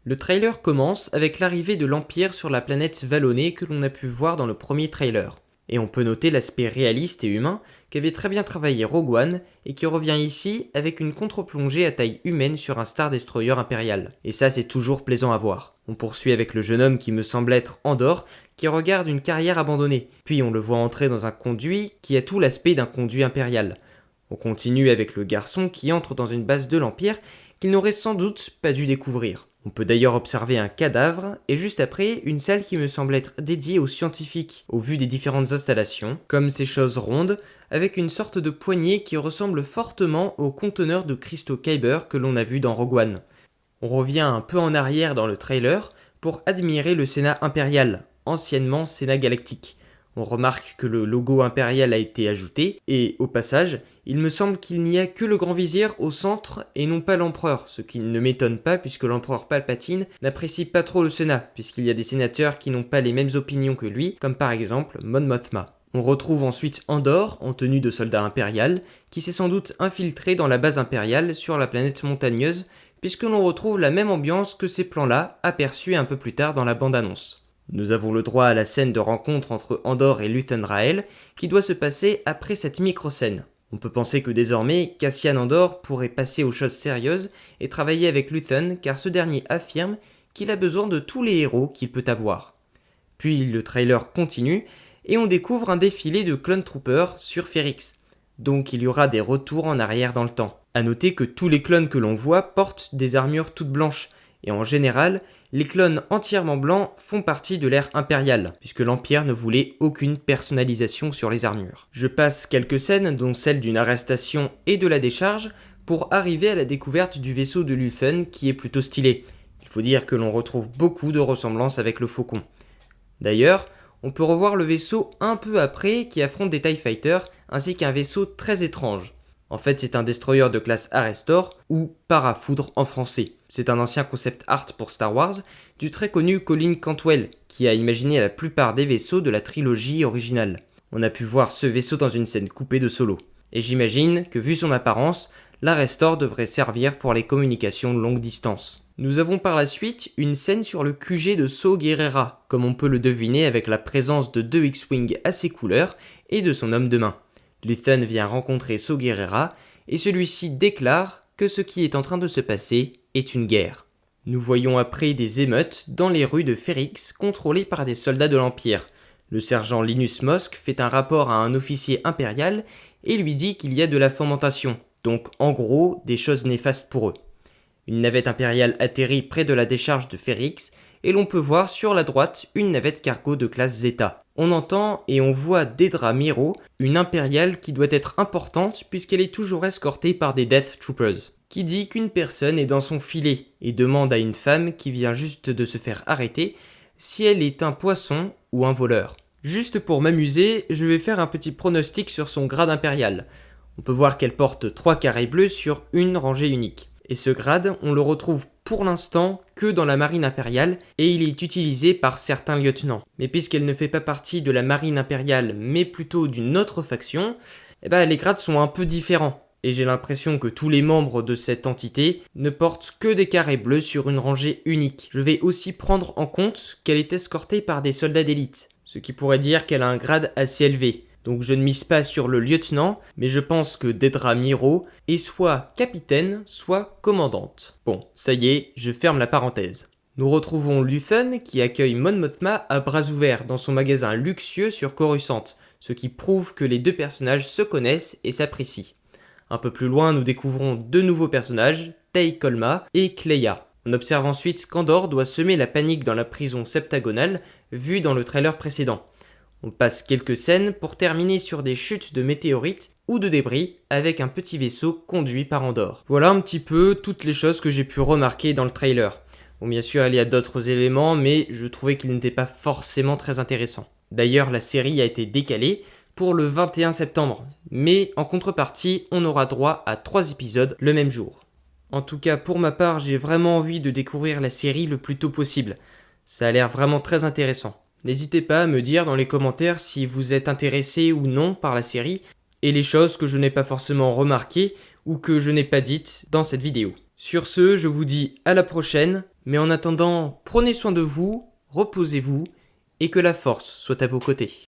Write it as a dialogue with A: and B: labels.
A: Le trailer commence avec l'arrivée de l'Empire sur la planète vallonnée que l'on a pu voir dans le premier trailer. Et on peut noter l'aspect réaliste et humain qu'avait très bien travaillé Rogue One et qui revient ici avec une contre-plongée à taille humaine sur un Star Destroyer impérial. Et ça c'est toujours plaisant à voir. On poursuit avec le jeune homme qui me semble être Andor, qui regarde une carrière abandonnée. Puis on le voit entrer dans un conduit qui a tout l'aspect d'un conduit impérial. On continue avec le garçon qui entre dans une base de l'Empire qu'il n'aurait sans doute pas dû découvrir. On peut d'ailleurs observer un cadavre, et juste après, une salle qui me semble être dédiée aux scientifiques, au vu des différentes installations, comme ces choses rondes, avec une sorte de poignée qui ressemble fortement au conteneur de cristaux Kyber que l'on a vu dans Rogue One. On revient un peu en arrière dans le trailer pour admirer le Sénat impérial, anciennement Sénat galactique. On remarque que le logo impérial a été ajouté, et au passage, il me semble qu'il n'y a que le grand vizir au centre et non pas l'empereur, ce qui ne m'étonne pas puisque l'empereur Palpatine n'apprécie pas trop le Sénat, puisqu'il y a des sénateurs qui n'ont pas les mêmes opinions que lui, comme par exemple Mon Mothma. On retrouve ensuite Andor, en tenue de soldat impérial, qui s'est sans doute infiltré dans la base impériale sur la planète montagneuse, puisque l'on retrouve la même ambiance que ces plans-là, aperçus un peu plus tard dans la bande-annonce. Nous avons le droit à la scène de rencontre entre Andor et Luthen Rael, qui doit se passer après cette micro-scène. On peut penser que désormais, Cassian Andor pourrait passer aux choses sérieuses et travailler avec Luthen, car ce dernier affirme qu'il a besoin de tous les héros qu'il peut avoir. Puis le trailer continue, et on découvre un défilé de clone troopers sur Ferrix. Donc il y aura des retours en arrière dans le temps. A noter que tous les clones que l'on voit portent des armures toutes blanches, et en général, les clones entièrement blancs font partie de l'ère impériale, puisque l'Empire ne voulait aucune personnalisation sur les armures. Je passe quelques scènes, dont celle d'une arrestation et de la décharge, pour arriver à la découverte du vaisseau de Luthen qui est plutôt stylé. Il faut dire que l'on retrouve beaucoup de ressemblances avec le Faucon. D'ailleurs, on peut revoir le vaisseau un peu après qui affronte des TIE Fighters, ainsi qu'un vaisseau très étrange. En fait, c'est un destroyer de classe Arrestor, ou Parafoudre en français. C'est un ancien concept art pour Star Wars, du très connu Colin Cantwell, qui a imaginé la plupart des vaisseaux de la trilogie originale. On a pu voir ce vaisseau dans une scène coupée de Solo. Et j'imagine que vu son apparence, l'Arrestor devrait servir pour les communications longue distance. Nous avons par la suite une scène sur le QG de Saw Gerrera, comme on peut le deviner avec la présence de 2 X-Wing à ses couleurs et de son homme de main. Luthen vient rencontrer Saw Gerrera et celui-ci déclare que ce qui est en train de se passer est une guerre. Nous voyons après des émeutes dans les rues de Ferrix contrôlées par des soldats de l'Empire. Le sergent Linus Mosk fait un rapport à un officier impérial et lui dit qu'il y a de la fomentation, donc en gros des choses néfastes pour eux. Une navette impériale atterrit près de la décharge de Ferrix et l'on peut voir sur la droite une navette cargo de classe Zeta. On entend et on voit Dedra Meero, une impériale qui doit être importante puisqu'elle est toujours escortée par des Death Troopers, qui dit qu'une personne est dans son filet et demande à une femme qui vient juste de se faire arrêter si elle est un poisson ou un voleur. Juste pour m'amuser, je vais faire un petit pronostic sur son grade impérial. On peut voir qu'elle porte 3 carrés bleus sur une rangée unique. Et ce grade, on le retrouve pour l'instant que dans la marine impériale et il est utilisé par certains lieutenants. Mais puisqu'elle ne fait pas partie de la marine impériale mais plutôt d'une autre faction, les grades sont un peu différents. Et j'ai l'impression que tous les membres de cette entité ne portent que des carrés bleus sur une rangée unique. Je vais aussi prendre en compte qu'elle est escortée par des soldats d'élite, ce qui pourrait dire qu'elle a un grade assez élevé. Donc je ne mise pas sur le lieutenant, mais je pense que Dedra Meero est soit capitaine, soit commandante. Bon, ça y est, je ferme la parenthèse. Nous retrouvons Luthen qui accueille Mon Mothma à bras ouverts dans son magasin luxueux sur Coruscant, ce qui prouve que les deux personnages se connaissent et s'apprécient. Un peu plus loin, nous découvrons 2 nouveaux personnages, Tay Kolma et Kleya. On observe ensuite qu'Andor doit semer la panique dans la prison septagonale, vue dans le trailer précédent. On passe quelques scènes pour terminer sur des chutes de météorites ou de débris avec un petit vaisseau conduit par Andor. Voilà un petit peu toutes les choses que j'ai pu remarquer dans le trailer. Bon, bien sûr, il y a d'autres éléments, mais je trouvais qu'ils n'étaient pas forcément très intéressants. D'ailleurs, la série a été décalée pour le 21 septembre, mais en contrepartie, on aura droit à 3 épisodes le même jour. En tout cas, pour ma part, j'ai vraiment envie de découvrir la série le plus tôt possible. Ça a l'air vraiment très intéressant. N'hésitez pas à me dire dans les commentaires si vous êtes intéressé ou non par la série et les choses que je n'ai pas forcément remarquées ou que je n'ai pas dites dans cette vidéo. Sur ce, je vous dis à la prochaine, mais en attendant, prenez soin de vous, reposez-vous, et que la force soit à vos côtés.